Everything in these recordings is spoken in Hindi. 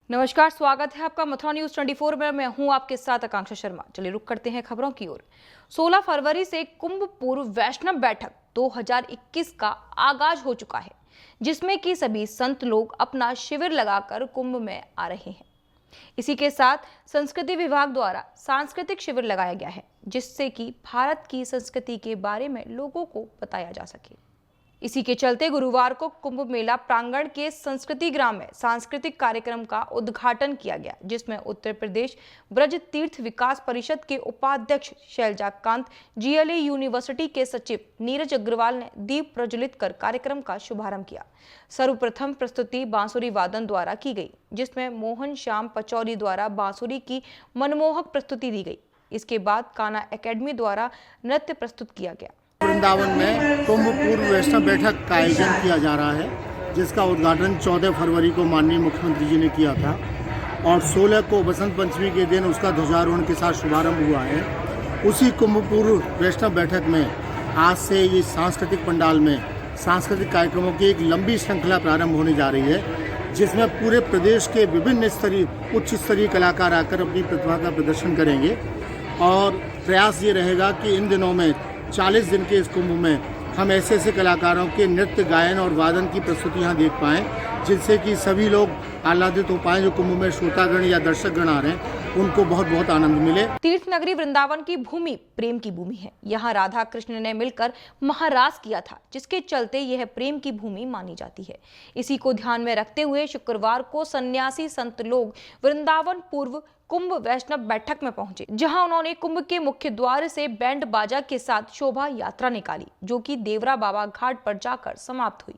नमस्कार, स्वागत है आपका मथुरा न्यूज 24 में। मैं हूं आपके साथ आकांक्षा शर्मा। चलिए रुक करते हैं खबरों की ओर। 16 फरवरी से कुंभ पूर्व वैष्णव बैठक 2021 का आगाज हो चुका है, जिसमें कि सभी संत लोग अपना शिविर लगाकर कुंभ में आ रहे हैं। इसी के साथ संस्कृति विभाग द्वारा सांस्कृतिक शिविर लगाया गया है, जिससे कि भारत की संस्कृति के बारे में लोगों को बताया जा सके। इसी के चलते गुरुवार को कुंभ मेला प्रांगण के संस्कृति ग्राम में सांस्कृतिक कार्यक्रम का उद्घाटन किया गया, जिसमें उत्तर प्रदेश ब्रज तीर्थ विकास परिषद के उपाध्यक्ष शैलजाकांत, जीएलई यूनिवर्सिटी के सचिव नीरज अग्रवाल ने दीप प्रज्वलित कर कार्यक्रम का शुभारंभ किया। सर्वप्रथम प्रस्तुति बांसुरी वादन द्वारा की गई, जिसमें मोहन श्याम पचौरी द्वारा बांसुरी की मनमोहक प्रस्तुति दी गई। इसके बाद कान्हा एकेडमी द्वारा नृत्य प्रस्तुत किया गया। वृंदावन में कुंभ पूर्व वैष्णव बैठक का आयोजन किया जा रहा है, जिसका उद्घाटन 14 फरवरी को माननीय मुख्यमंत्री जी ने किया था और 16 को बसंत पंचमी के दिन उसका ध्वजारोहण के साथ शुभारंभ हुआ है। उसी कुंभ पूर्व वैष्णव बैठक में आज से ये सांस्कृतिक पंडाल में सांस्कृतिक कार्यक्रमों की एक लंबी श्रृंखला प्रारंभ होने जा रही है, जिसमें पूरे प्रदेश के विभिन्न स्तरीय उच्च स्तरीय कलाकार आकर अपनी प्रतिभा का प्रदर्शन करेंगे। और प्रयास ये रहेगा कि इन दिनों में 40 दिन के इस कुंभ में हम ऐसे ऐसे कलाकारों के नृत्य, गायन और वादन की प्रस्तुतियाँ देख पाएँ, जिनसे कि सभी लोग आह्लादित हो पाएँ। जो कुंभ में श्रोतागण या दर्शकगण आ रहे हैं, उनको बहुत बहुत आनंद मिले। तीर्थ नगरी वृंदावन की भूमि प्रेम की भूमि है। यहाँ राधा कृष्ण ने मिलकर महारास किया था, जिसके चलते यह प्रेम की भूमि मानी जाती है। इसी को ध्यान में रखते हुए शुक्रवार को सन्यासी संत लोग वृंदावन पूर्व कुंभ वैष्णव बैठक में पहुंचे, जहां उन्होंने कुंभ के मुख्य द्वार से बैंड बाजा के साथ शोभा यात्रा निकाली, जो कि देवरा बाबा घाट पर जाकर समाप्त हुई।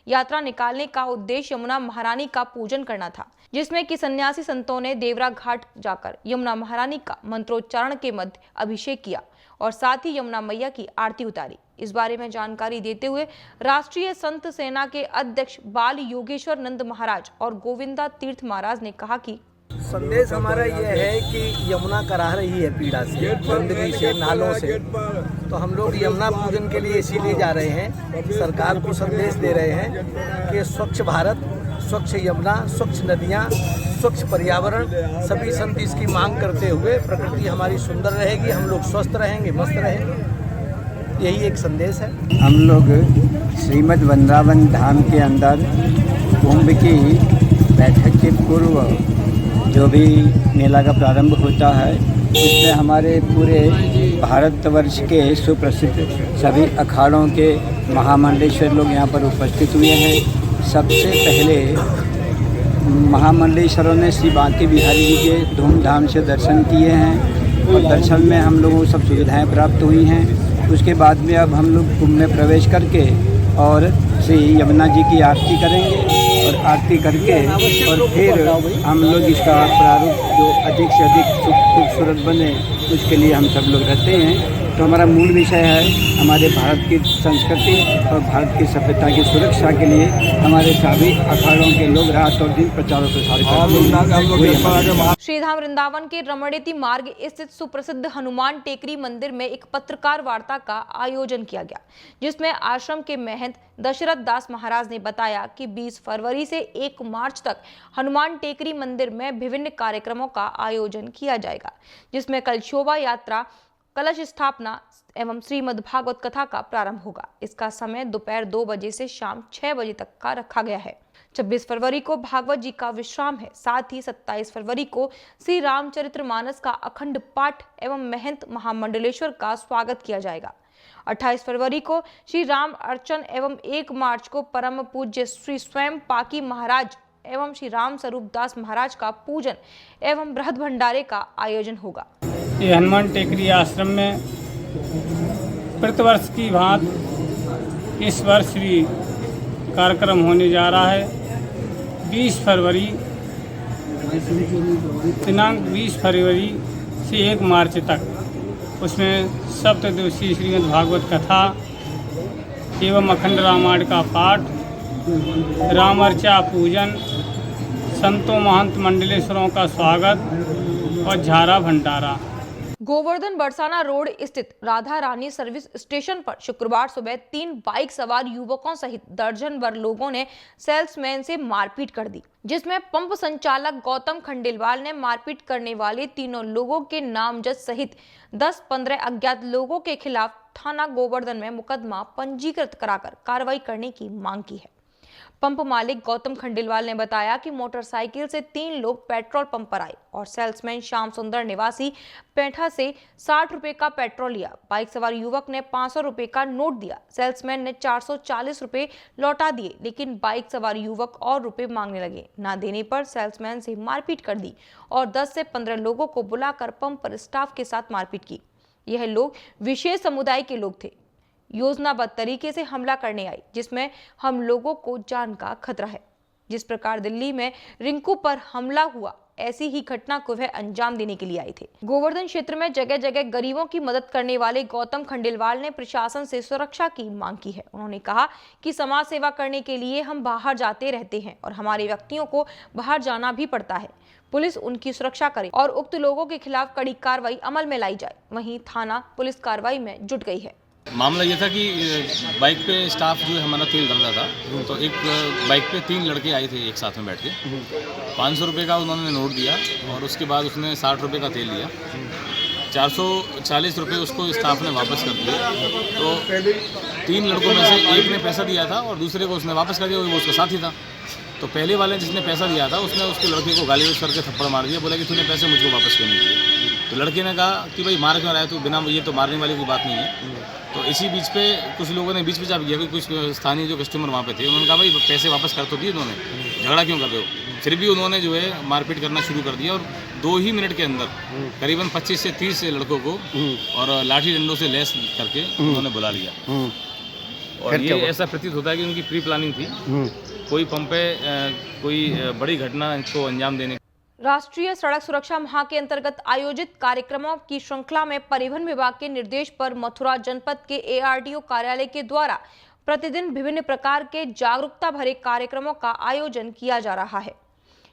यात्रा निकालने का उद्देश्य यमुना महारानी का पूजन करना था, जिसमें कि सन्यासी संतों ने देवरा घाट जाकर यमुना महारानी का मंत्रोच्चारण के मध्य अभिषेक किया और साथ ही यमुना मैया की आरती उतारी। इस बारे में जानकारी देते हुए राष्ट्रीय संत सेना के अध्यक्ष बाल योगेश्वर नंद महाराज और गोविंदा तीर्थ महाराज ने कहा कि संदेश हमारा ये है कि यमुना करा रही है पीड़ा से, गंदगी से, नालों से। तो हम लोग यमुना पूजन के लिए इसीलिए जा रहे हैं, सरकार को संदेश दे रहे हैं कि स्वच्छ भारत, स्वच्छ यमुना, स्वच्छ नदियाँ, स्वच्छ पर्यावरण, सभी संत इसकी मांग करते हुए प्रकृति हमारी सुंदर रहेगी, हम लोग स्वस्थ रहेंगे, मस्त रहेंगे। यही एक संदेश है। हम लोग श्रीमद् वृंदावन धाम के अंदर कुंभ की बैठक के पूर्व जो भी मेला का प्रारंभ होता है, उसमें हमारे पूरे भारतवर्ष के सुप्रसिद्ध सभी अखाड़ों के महामंडलेश्वर लोग यहाँ पर उपस्थित हुए हैं। सबसे पहले महामंडलेश्वरों ने श्री बांके बिहारी जी के धूमधाम से दर्शन किए हैं और दर्शन में हम लोगों को सब सुविधाएं प्राप्त हुई हैं। उसके बाद में अब हम लोग कुंभ में प्रवेश करके और श्री यमुना जी की आरती करेंगे और आरती करके और फिर हम लोग इसका प्रारूप जो अधिक से अधिक खूबसूरत बने, उसके लिए हम सब लोग रहते हैं। तो हमारा मूल विषय है हमारे भारत की संस्कृति और भारत की सभ्यता की सुरक्षा के लिए हमारे सभी अखाड़ों के लोग रात और दिन प्रचार और प्रसार करते हैं। श्रीधाम वृंदावन के रमणेती मार्ग स्थित सुप्रसिद्ध हनुमान टेकरी मंदिर में एक पत्रकार वार्ता का आयोजन किया गया, जिसमें आश्रम के महंत दशरथ दास महाराज ने बताया कि 20 फरवरी से 1 मार्च तक हनुमान टेकरी मंदिर में विभिन्न कार्यक्रमों का आयोजन किया जाएगा, जिसमें कल शोभा यात्रा, कलश स्थापना एवं श्रीमद् भागवत कथा का प्रारंभ होगा। इसका समय दोपहर 2 बजे से शाम 6 बजे तक का रखा गया है। 26 फरवरी को भागवत जी का विश्राम है। साथ ही 27 फरवरी को श्री रामचरितमानस का अखंड पाठ एवं महंत महामंडलेश्वर का स्वागत किया जाएगा। 28 फरवरी को श्री राम अर्चन एवं 1 मार्च को परम पूज्य श्री स्वयं पाकी महाराज एवं श्री राम स्वरूप दास महाराज का पूजन एवं बृहद भंडारे का आयोजन होगा। ये हनुमान टेकरी आश्रम में प्रतिवर्ष की भांति इस वर्ष भी कार्यक्रम होने जा रहा है। 20 फरवरी दिनांक 20 फरवरी से 1 मार्च तक उसमें सप्तदिवसीय श्रीमद् भागवत कथा एवं अखंड रामायण का पाठ, रामर्चा पूजन, संतों महंत मंडलेश्वरों का स्वागत और झारा भंडारा। गोवर्धन बरसाना रोड स्थित राधा रानी सर्विस स्टेशन पर शुक्रवार सुबह 3 बाइक सवार युवकों सहित दर्जन भर लोगों ने सेल्समैन से मारपीट कर दी, जिसमें पंप संचालक गौतम खंडेलवाल ने मारपीट करने वाले तीनों लोगों के नामजद सहित 10-15 अज्ञात लोगों के खिलाफ थाना गोवर्धन में मुकदमा पंजीकृत कराकर कार्रवाई करने की मांग की है। पंप मालिक गौतम खंडेलवाल ने बताया कि मोटरसाइकिल से 3 लोग पेट्रोल पंप पर आए और सेल्समैन श्याम सुंदर निवासी पेठा से 60 रुपए का पेट्रोल लिया। बाइक सवार युवक ने 500 रुपए का नोट दिया। सेल्समैन ने 440 रुपए लौटा दिए, लेकिन बाइक सवार युवक और रुपए मांगने लगे। ना देने पर सेल्समैन से मारपीट कर दी और 10 से 15 लोगों को बुलाकर पंप पर स्टाफ के साथ मारपीट की। यह लोग विशेष समुदाय के लोग थे। योजनाबद्ध तरीके से हमला करने आई, जिसमें हम लोगों को जान का खतरा है। जिस प्रकार दिल्ली में रिंकू पर हमला हुआ, ऐसी ही घटना को वह अंजाम देने के लिए आए थे। गोवर्धन क्षेत्र में जगह जगह गरीबों की मदद करने वाले गौतम खंडेलवाल ने प्रशासन से सुरक्षा की मांग की है। उन्होंने कहा कि समाज सेवा करने के लिए हम बाहर जाते रहते हैं और हमारे व्यक्तियों को बाहर जाना भी पड़ता है। पुलिस उनकी सुरक्षा करे और उक्त लोगों के खिलाफ कड़ी कार्रवाई अमल में लाई जाए। वहीं थाना पुलिस कार्रवाई में जुट गई है। मामला ये था कि बाइक पे स्टाफ जो है हमारा तेल डाल रहा था, तो एक बाइक पे 3 लड़के आए थे एक साथ में बैठ के। 500 रुपये का उन्होंने नोट दिया और उसके बाद उसने 60 रुपये का तेल लिया। 440 रुपये उसको स्टाफ ने वापस कर दिए। तो 3 लड़कों में से एक ने पैसा दिया था और दूसरे को उसने वापस कर दिया, वो उसका साथी था। तो पहले वाले जिसने पैसा दिया था उसने उसके लड़के को गाली करके थप्पड़ मार दिया, बोला कि तूने पैसे मुझको वापस क्यों नहीं दिए। तो लड़के ने कहा कि भाई मार क्यों रहा है तू, बिना ये तो मारने वाली कोई बात नहीं है। तो इसी बीच पे कुछ लोगों ने बीच आ गया कि कुछ स्थानीय जो कस्टमर वहाँ पे थे, उन्होंने कहा भाई पैसे वापस कर तो दिए उन्होंने, झगड़ा क्यों कर रहे हो। फिर भी उन्होंने जो है मारपीट करना शुरू कर दिया और 2 ही मिनट के अंदर करीबन 25 से 30 लड़कों को और लाठी डंडों से लैस करके उन्होंने बुला लिया। और ये ऐसा प्रतीत होता है कि उनकी प्री प्लानिंग थी, कोई पंप पे कोई बड़ी घटना को अंजाम देने। राष्ट्रीय सड़क सुरक्षा माह के अंतर्गत आयोजित कार्यक्रमों की श्रृंखला में परिवहन विभाग के निर्देश पर मथुरा जनपद के ARTO कार्यालय के द्वारा प्रतिदिन विभिन्न प्रकार के जागरूकता भरे कार्यक्रमों का आयोजन किया जा रहा है।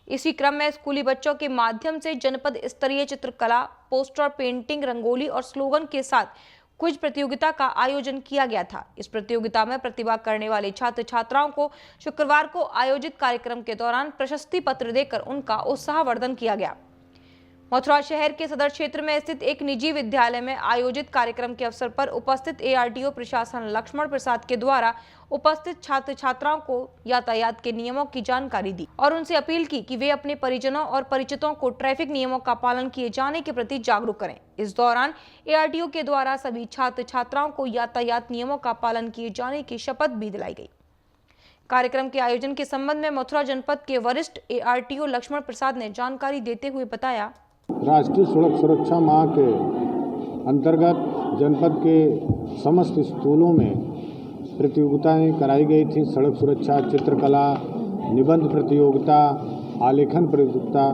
इसी क्रम में स्कूली बच्चों के माध्यम से जनपद स्तरीय चित्रकला, पोस्टर, पेंटिंग, रंगोली और स्लोगन के साथ क्विज प्रतियोगिता का आयोजन किया गया था। इस प्रतियोगिता में प्रतिभा करने वाले छात्र छात्राओं को शुक्रवार को आयोजित कार्यक्रम के दौरान प्रशस्ति पत्र देकर उनका उत्साहवर्धन किया गया। मथुरा शहर के सदर क्षेत्र में स्थित एक निजी विद्यालय में आयोजित कार्यक्रम के अवसर पर उपस्थित ARTO प्रशासन लक्ष्मण प्रसाद के द्वारा उपस्थित छात्र छात्राओं को यातायात के नियमों की जानकारी दी और उनसे अपील की कि वे अपने परिजनों और परिचितों को ट्रैफिक नियमों का पालन किए जाने के प्रति जागरूक करें। इस दौरान ARTO के द्वारा सभी छात्र छात्राओं को यातायात नियमों का पालन किए जाने की शपथ भी दिलाई गई। कार्यक्रम के आयोजन के संबंध में मथुरा जनपद के वरिष्ठ ARTO लक्ष्मण प्रसाद ने जानकारी देते हुए बताया, राष्ट्रीय सड़क सुरक्षा माह के अंतर्गत जनपद के समस्त स्कूलों में प्रतियोगिताएं कराई गई थी। सड़क सुरक्षा, चित्रकला, निबंध प्रतियोगिता, आलेखन प्रतियोगिता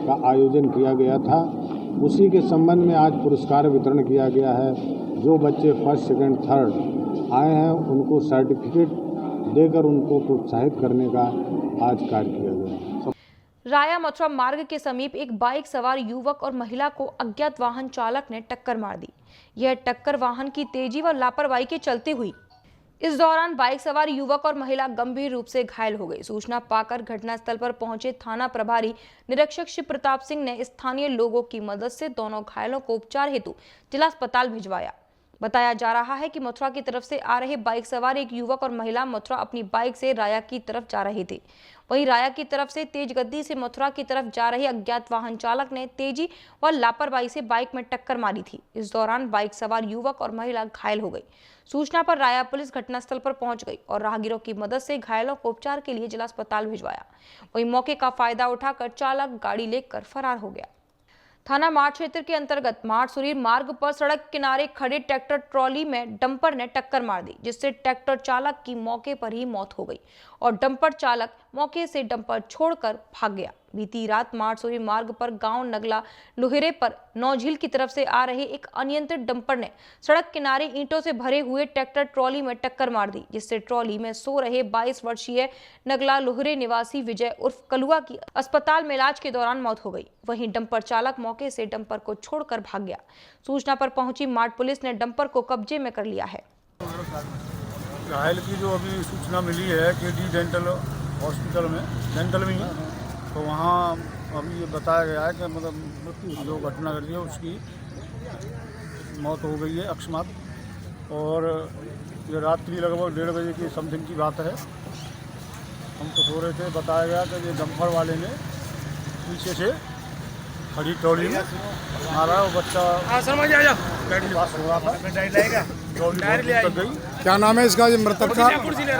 का आयोजन किया गया था। उसी के संबंध में आज पुरस्कार वितरण किया गया है। जो बच्चे फर्स्ट, सेकंड, थर्ड आए हैं उनको सर्टिफिकेट देकर उनको प्रोत्साहित करने का आज कार्य किया गया। राया मथुरा मार्ग के समीप एक बाइक सवार युवक और महिला को अज्ञात वाहन चालक ने टक्कर मार दी। यह टक्कर वाहन की तेजी व लापरवाही के चलते हुई। इस दौरान बाइक सवार युवक और महिला गंभीर रूप से घायल हो गए। सूचना पाकर घटनास्थल पर पहुंचे थाना प्रभारी निरीक्षक शिव प्रताप सिंह ने स्थानीय लोगों की मदद से दोनों घायलों को उपचार हेतु जिला अस्पताल भिजवाया। बताया जा रहा है कि मथुरा की तरफ से आ रहे बाइक सवार एक युवक और महिला मथुरा अपनी बाइक से राया की तरफ जा रहे थे। वहीं राया की तरफ से तेज गति से मथुरा की तरफ जा रहे अज्ञात वाहन चालक ने तेजी व लापरवाही से बाइक में टक्कर मारी थी। इस दौरान बाइक सवार युवक और महिला घायल हो गई। सूचना पर राया पुलिस घटनास्थल पर पहुंच गई और राहगीरों की मदद से घायलों को उपचार के लिए जिला अस्पताल भिजवाया। वहीं मौके का फायदा उठाकर चालक गाड़ी लेकर फरार हो गया। थाना मार्ट क्षेत्र के अंतर्गत मार्ट सुरीर मार्ग पर सड़क किनारे खड़े ट्रैक्टर ट्रॉली में डंपर ने टक्कर मार दी, जिससे ट्रैक्टर चालक की मौके पर ही मौत हो गई और डंपर चालक मौके से डंपर छोड़कर भाग गया। बीती रात मारसोई मार्ग पर गांव नगला लोहरे पर नौझील की तरफ से आ रहे एक अनियंत्रित डंपर ने सड़क किनारे ईंटों से भरे हुए ट्रैक्टर ट्रॉली में टक्कर मार दी, जिससे ट्रॉली में सो रहे 22 वर्षीय नगला लोहरे निवासी विजय उर्फ कलुआ की अस्पताल में इलाज के दौरान मौत हो गई। वहीं डंपर चालक मौके से डंपर को छोड़कर भाग गया। सूचना पर पहुंची मार्ट पुलिस ने डंपर को कब्जे में कर लिया है। घायल की जो अभी सूचना मिली है KD डेंटल हॉस्पिटल में, डेंटल में ही, तो वहाँ अभी ये बताया गया है कि मतलब जो घटना घटी है उसकी मौत हो गई है अकस्मात, और ये रात्रि लगभग 1:30 बजे की समथिंग की बात है। हम तो सो रहे थे, बताया गया कि ये डंपर वाले ने पीछे से खड़ी ट्रॉली में मारा और बच्चा समझ आ जाओ पास हो रहा था। क्या नाम है इसका, ये मृतक का?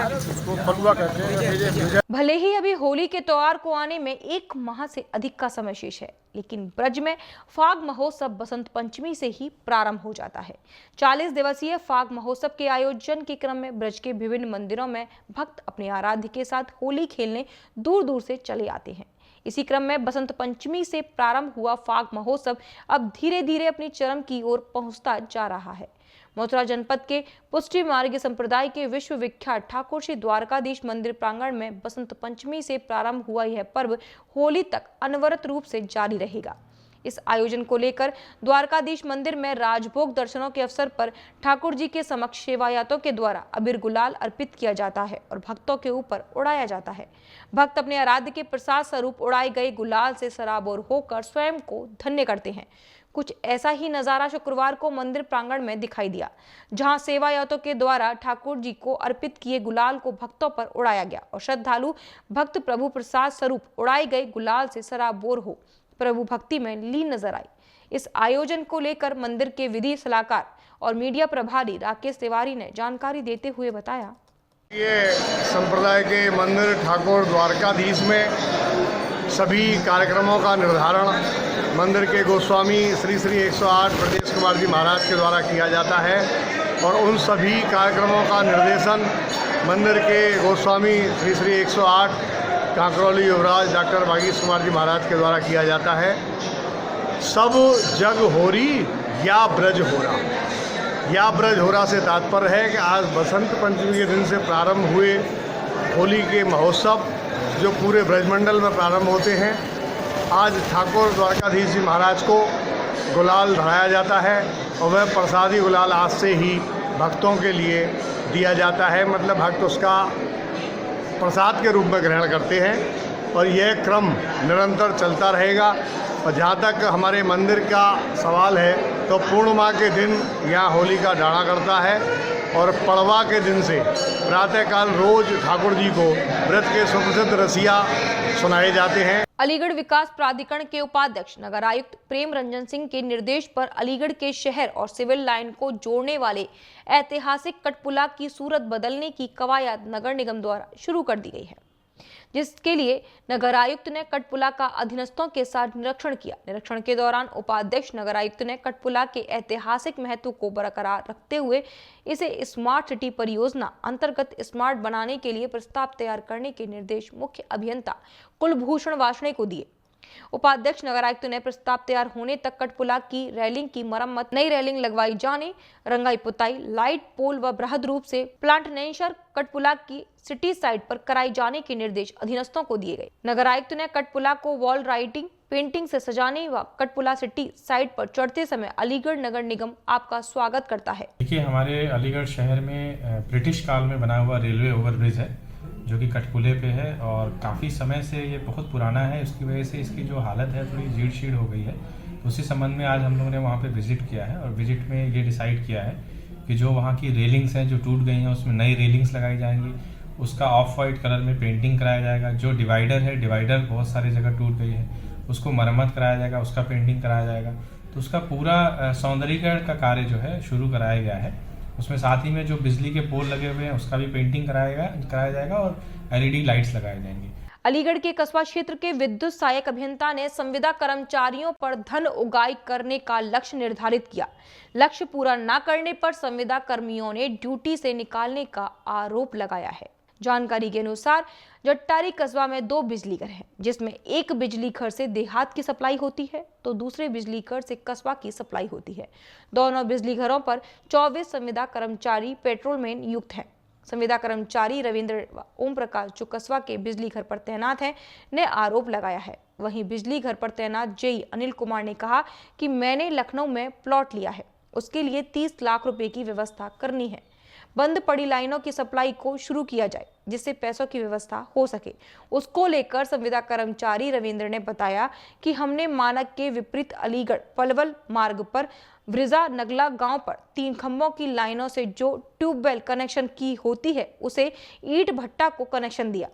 उसको कलुआ कहते हैं। भले ही अभी होली के त्योहार को आने में 1 माह से अधिक का समय शेष है, लेकिन ब्रज में फाग महोत्सव बसंत पंचमी से ही प्रारंभ हो जाता है। 40 दिवसीय फाग महोत्सव के आयोजन के क्रम में ब्रज के विभिन्न मंदिरों में भक्त अपने आराध्य के साथ होली खेलने दूर दूर से चले आते हैं। इसी क्रम में बसंत पंचमी से प्रारंभ हुआ फाग महोत्सव अब धीरे धीरे अपनी चरम की ओर पहुंचता जा रहा है। मथुरा जनपद के पुष्टि मार्ग संप्रदाय के विश्व विख्यात ठाकुर श्री द्वारकाधीश मंदिर प्रांगण में बसंत पंचमी से प्रारंभ हुआ यह पर्व होली तक अनवरत रूप से जारी रहेगा। इस आयोजन को लेकर द्वारकाधीश मंदिर में राजभोग दर्शनों के अवसर पर ठाकुर जी के समक्ष सेवायातों के द्वारा अबीर गुलाल अर्पित किया जाता है और भक्तों के ऊपर उड़ाया जाता है। भक्त अपने आराध्य के प्रसाद स्वरूप उड़ाए गए गुलाल से सराबोर होकर स्वयं को धन्य करते हैं। कुछ ऐसा ही नजारा शुक्रवार को मंदिर प्रांगण में दिखाई दिया, जहां सेवायातों के द्वारा ठाकुर जी को अर्पित किए गुलाल को भक्तों पर उड़ाया गया और श्रद्धालु भक्त प्रभु प्रसाद स्वरूप उड़ाए गए गुलाल से सराबोर हो प्रभु भक्ति में लीन नजर आई। इस आयोजन को लेकर मंदिर के विधि सलाहकार और मीडिया प्रभारी राकेश तिवारी ने जानकारी देते हुए बताया, ये संप्रदाय के मंदिर ठाकुर द्वारकाधीश में सभी कार्यक्रमों का निर्धारण मंदिर के गोस्वामी श्री श्री 108 ब्रजेश कुमार जी महाराज के द्वारा किया जाता है और उन सभी कार्यक्रमों का निर्देशन मंदिर के गोस्वामी श्री श्री 108 कांकरौली युवराज डॉक्टर भागीश कुमार जी महाराज के द्वारा किया जाता है। सब जग होरी या ब्रज होरा, या ब्रज होरा से तात्पर्य है कि आज बसंत पंचमी के दिन से प्रारंभ हुए होली के महोत्सव जो पूरे ब्रजमंडल में प्रारंभ होते हैं, आज ठाकुर द्वारकाधीश जी महाराज को गुलाल धराया जाता है और वह प्रसादी गुलाल आज से ही भक्तों के लिए दिया जाता है। मतलब भक्त उसका प्रसाद के रूप में ग्रहण करते हैं और यह क्रम निरंतर चलता रहेगा। और जहाँ तक हमारे मंदिर का सवाल है तो पूर्णिमा के दिन यहाँ होली का डाढ़ा करता है और पड़वा के दिन से प्रातःकाल रोज ठाकुर जी को व्रत के सुप्रसिद्ध रसिया सुनाए जाते हैं। अलीगढ़ विकास प्राधिकरण के उपाध्यक्ष नगर आयुक्त प्रेम रंजन सिंह के निर्देश पर अलीगढ़ के शहर और सिविल लाइन को जोड़ने वाले ऐतिहासिक कटपुला की सूरत बदलने की कवायद नगर निगम द्वारा शुरू कर दी गई है, जिसके लिए नगर आयुक्त ने कटपुला का अधीनस्थों के साथ निरीक्षण किया। निरीक्षण के दौरान उपाध्यक्ष नगर आयुक्त ने कटपुला के ऐतिहासिक महत्व को बरकरार रखते हुए इसे स्मार्ट सिटी परियोजना अंतर्गत स्मार्ट बनाने के लिए प्रस्ताव तैयार करने के निर्देश मुख्य अभियंता कुलभूषण वार्ष्णेय को दिए। उपाध्यक्ष नगर आयुक्त ने प्रस्ताव तैयार होने तक कटपुला की रेलिंग की मरम्मत, नई रेलिंग लगवाई जाने, रंगाई पुताई, लाइट पोल व बृहद रूप से प्लांट नेचर कटपुला की सिटी साइड पर कराई जाने के निर्देश अधीनस्थों को दिए गए। नगर आयुक्त ने कटपुला को वॉल राइटिंग पेंटिंग से सजाने व कटपुला सिटी साइड पर चढ़ते समय अलीगढ़ नगर निगम आपका स्वागत करता है। देखिए, हमारे अलीगढ़ शहर में ब्रिटिश काल में बना हुआ रेलवे ओवरब्रिज है जो कि कटपुले पे है और काफ़ी समय से ये बहुत पुराना है। उसकी वजह से इसकी जो हालत है थोड़ी जीर्ण शीर्ण हो गई है। तो उसी संबंध में आज हम लोगों ने वहाँ पे विजिट किया है और विजिट में ये डिसाइड किया है कि जो वहाँ की रेलिंग्स हैं जो टूट गई हैं उसमें नई रेलिंग्स लगाई जाएंगी, उसका ऑफ वाइट कलर में पेंटिंग कराया जाएगा। जो डिवाइडर है, डिवाइडर बहुत सारी जगह टूट गई है, उसको मरम्मत कराया जाएगा, उसका पेंटिंग कराया जाएगा। तो उसका पूरा सौंदर्यीकरण का कार्य जो है शुरू कराया गया है। उसमें साथ ही में जो बिजली के पोल लगे हुए हैं उसका भी पेंटिंग कराया जाएगा और LED लाइट्स लगाए जाएंगे। अलीगढ़ के कस्बा क्षेत्र के विद्युत सहायक अभियंता ने संविदा कर्मचारियों पर धन उगाही करने का लक्ष्य निर्धारित किया। लक्ष्य पूरा न करने पर संविदा कर्मियों ने ड्यूटी से निकालने का आरोप लगाया है। जानकारी के अनुसार जट्टारी कस्बा में 2 बिजली घर हैं, जिसमें एक बिजली घर से देहात की सप्लाई होती है तो दूसरे बिजली घर से कस्बा की सप्लाई होती है। दोनों बिजली घरों पर 24 संविदा कर्मचारी पेट्रोलमैन नियुक्त हैं। संविदा कर्मचारी रविंद्र ओम प्रकाश, जो कस्बा के बिजली घर पर तैनात हैं, ने आरोप लगाया है। वहीं बिजली घर पर तैनात जेई अनिल कुमार ने कहा कि मैंने लखनऊ में प्लॉट लिया है, उसके लिए 30 लाख रुपए की व्यवस्था करनी है। बंद पड़ी लाइनों की सप्लाई को शुरू किया जाए जिससे पैसों की व्यवस्था हो सके। उसको लेकर संविदा कर्मचारी रविंद्र ने बताया कि हमने मानक के विपरीत अलीगढ़ पलवल मार्ग पर वृजा नगला गांव पर 3 खंभों की लाइनों से जो ट्यूबवेल कनेक्शन की होती है उसे ईंट भट्टा को कनेक्शन दिया।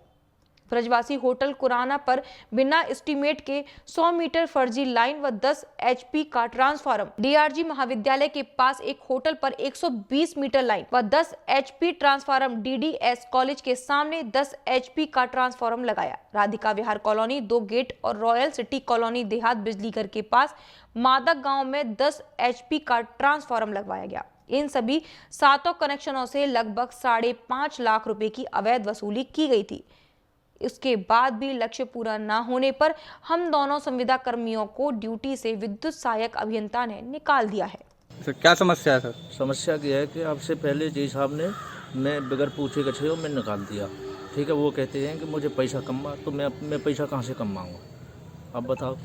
ब्रजवासी होटल कुराना पर बिना एस्टीमेट के 100 मीटर फर्जी लाइन व 10 HP का ट्रांसफार्मर, DRG महाविद्यालय के पास एक होटल पर 120 मीटर लाइन व 10 HP ट्रांसफार्मर, DDS कॉलेज के सामने 10 HP का ट्रांसफार्मर लगाया। राधिका विहार कॉलोनी 2 गेट और रॉयल सिटी कॉलोनी देहात बिजली घर के पास मादक गांव में 10 HP का ट्रांसफार्मर लगवाया गया। इन सभी 7 कनेक्शनों से लगभग 5.5 लाख रुपए की अवैध वसूली की गई थी। इसके बाद भी लक्ष्य पूरा न होने पर हम दोनों संविदा कर्मियों को ड्यूटी से विद्युत सहायक अभियंता ने निकाल दिया है। सर क्या समस्या है? सर समस्या क्या है कि आपसे पहले जी साहब ने मैं बगैर पूछे गछे मैं निकाल दिया, ठीक है। वो कहते हैं कि मुझे पैसा कमा, तो मैं पैसा कहाँ से कमाऊँगा? अब बताओ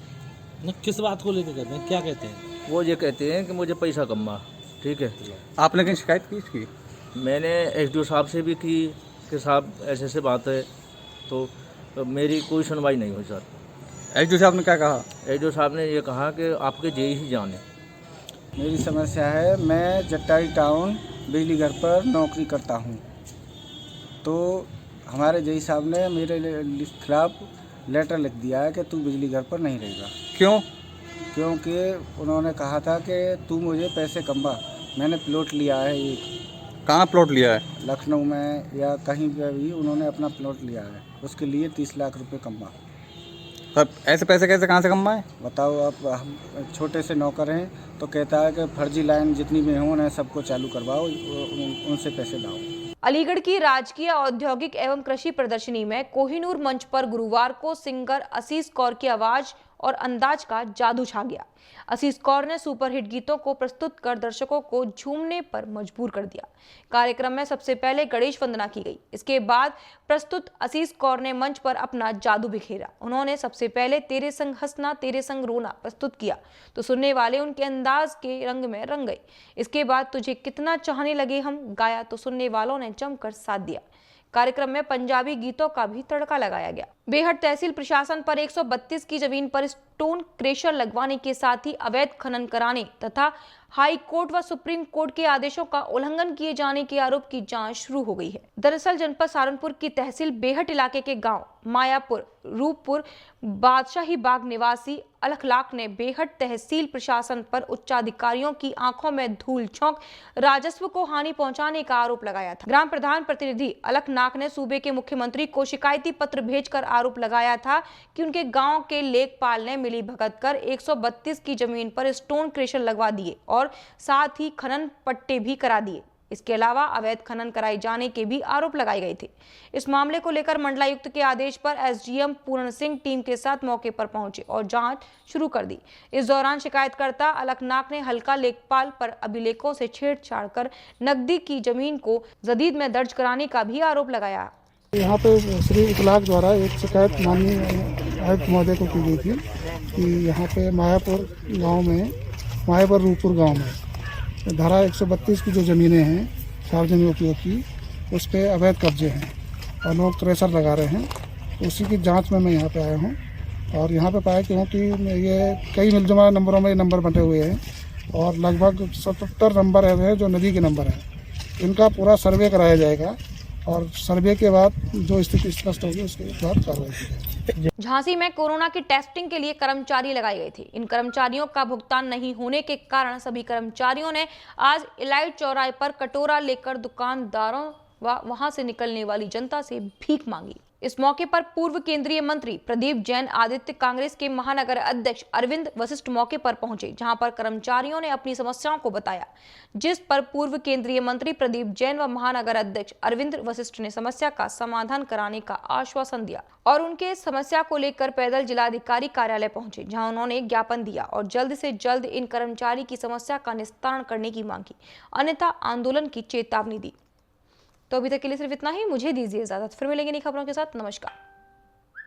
न, किस बात को लेकर कहते हैं, क्या कहते हैं? वो ये कहते हैं कि मुझे पैसा कमा, ठीक है। आपने कहीं शिकायत की इसकी? मैंने SDO साहब से भी की कि साहब ऐसे ऐसे बात है, तो मेरी कोई सुनवाई नहीं हुई सर। SDO साहब ने क्या कहा? SDO साहब ने ये कहा कि आपके जेई ही जाने। मेरी समस्या है, मैं जट्टारी टाउन बिजली घर पर नौकरी करता हूँ, तो हमारे जेई साहब ने मेरे खिलाफ लेटर लिख दिया है कि तू बिजली घर पर नहीं रहेगा। क्यों? क्योंकि उन्होंने कहा था कि तू मुझे पैसे कमा। मैंने प्लॉट लिया है एक। कहाँ प्लॉट लिया है? लखनऊ में या कहीं पर भी उन्होंने अपना प्लॉट लिया है, उसके लिए 30 लाख रुपए कमा। तब ऐसे पैसे कैसे कहाँ से कमाए? बताओ आप, हम छोटे से नौकर हैं, तो कहता है कि फर्जी लाइन जितनी भी हों उन्हें सबको चालू करवाओ, उनसे पैसे लाओ। अलीगढ़ की राजकीय औद्योगिक एवं कृषि प्रदर्शनी में कोहिनूर मंच पर गुरुवार को सिंगर आशीष कौर की आवाज और अंदाज का जादू छा गया। आशीष कौर ने सुपरहिट गीतों को प्रस्तुत कर दर्शकों को झूमने पर मजबूर कर दिया। कार्यक्रम में सबसे पहले गणेश वंदना की गई। इसके बाद प्रस्तुत आशीष कौर ने मंच पर अपना जादू बिखेरा। उन्होंने सबसे पहले तेरे संग हंसना तेरे संग रोना प्रस्तुत किया तो सुनने वाले उनके अंदाज के रंग में रंग गए। इसके बाद तुझे कितना चाहने लगे हम गाया तो सुनने वालों ने जमकर साथ दिया। कार्यक्रम में पंजाबी गीतों का भी तड़का लगाया गया। बेहट तहसील प्रशासन पर 132 की जमीन पर स्टोन क्रेशर लगवाने के साथ ही अवैध खनन कराने तथा हाई कोर्ट व सुप्रीम कोर्ट के आदेशों का उल्लंघन किए जाने के आरोप की जांच शुरू हो गई है। दरअसल जनपद सहारनपुर की तहसील बेहट इलाके के गांव मायापुर, रूपपुर, बादशाही बाग निवासी अलखलाक ने बेहट तहसील प्रशासन पर उच्चाधिकारियों की आंखों में धूल झोंक राजस्व को हानि पहुंचाने का आरोप लगाया था। ग्राम प्रधान प्रतिनिधि अलखनाक ने सूबे के मुख्यमंत्री को शिकायती पत्र भेजकर आरोप लगाया था कि उनके गांव के लेखपाल ने मिली भगत कर 132 की जमीन पर स्टोन क्रेशर लगवा दिए और साथ ही खनन पट्टे भी करा दिए। इसके अलावा अवैध खनन कराए जाने के भी आरोप लगाए गए थे। इस मामले को लेकर मंडलायुक्त के आदेश पर SDM पूर्ण सिंह टीम के साथ मौके पर पहुंचे और जांच शुरू कर दी। इस दौरान शिकायतकर्ता अलखनाक ने हल्का लेखपाल पर अभिलेखों से छेड़छाड़ कर नकदी की जमीन को जदीद में दर्ज कराने का भी आरोप लगाया। यहाँ पे श्री इतलाक द्वारा एक शिकायत माननीय आयुक्त महोदय को की गई थी कि यहाँ पे मायापुर रूपपुर गाँव में धारा 132 की जो ज़मीनें हैं सार्वजनिक उपयोग की, उस पर अवैध कब्जे हैं और लोग क्रेशर लगा रहे हैं। उसी की जांच में मैं यहाँ पे आया हूँ और यहाँ पे पाया क्योंकि ये कई मिलजुमा नंबरों में ये नंबर बंटे हुए हैं और लगभग 77 नंबर है जो नदी के नंबर हैं। इनका पूरा सर्वे कराया जाएगा और सर्वे के बाद जो स्थिति स्पष्ट होगी उसके बाद कार्रवाई की जाएगी। झांसी में कोरोना की टेस्टिंग के लिए कर्मचारी लगाए गए थे। इन कर्मचारियों का भुगतान नहीं होने के कारण सभी कर्मचारियों ने आज इलाइट चौराहे पर कटोरा लेकर दुकानदारों व वहां से निकलने वाली जनता से भीख मांगी। इस मौके पर पूर्व केंद्रीय मंत्री प्रदीप जैन आदित्य, कांग्रेस के महानगर अध्यक्ष अरविंद वशिष्ठ मौके पर पहुंचे, जहां पर कर्मचारियों ने अपनी समस्याओं को बताया, जिस पर पूर्व केंद्रीय मंत्री प्रदीप जैन व महानगर अध्यक्ष अरविंद वशिष्ठ ने समस्या का समाधान कराने का आश्वासन दिया और उनके समस्या को लेकर पैदल जिलाधिकारी कार्यालय पहुंचे, जहां उन्होंने ज्ञापन दिया और जल्द से जल्द इन कर्मचारी की समस्या का निस्तारण करने की मांग की, अन्यथा आंदोलन की चेतावनी दी। तो अभी तक के लिए सिर्फ इतना ही। मुझे दीजिए इजाजत, फिर मिलेंगे नई खबरों के साथ। नमस्कार।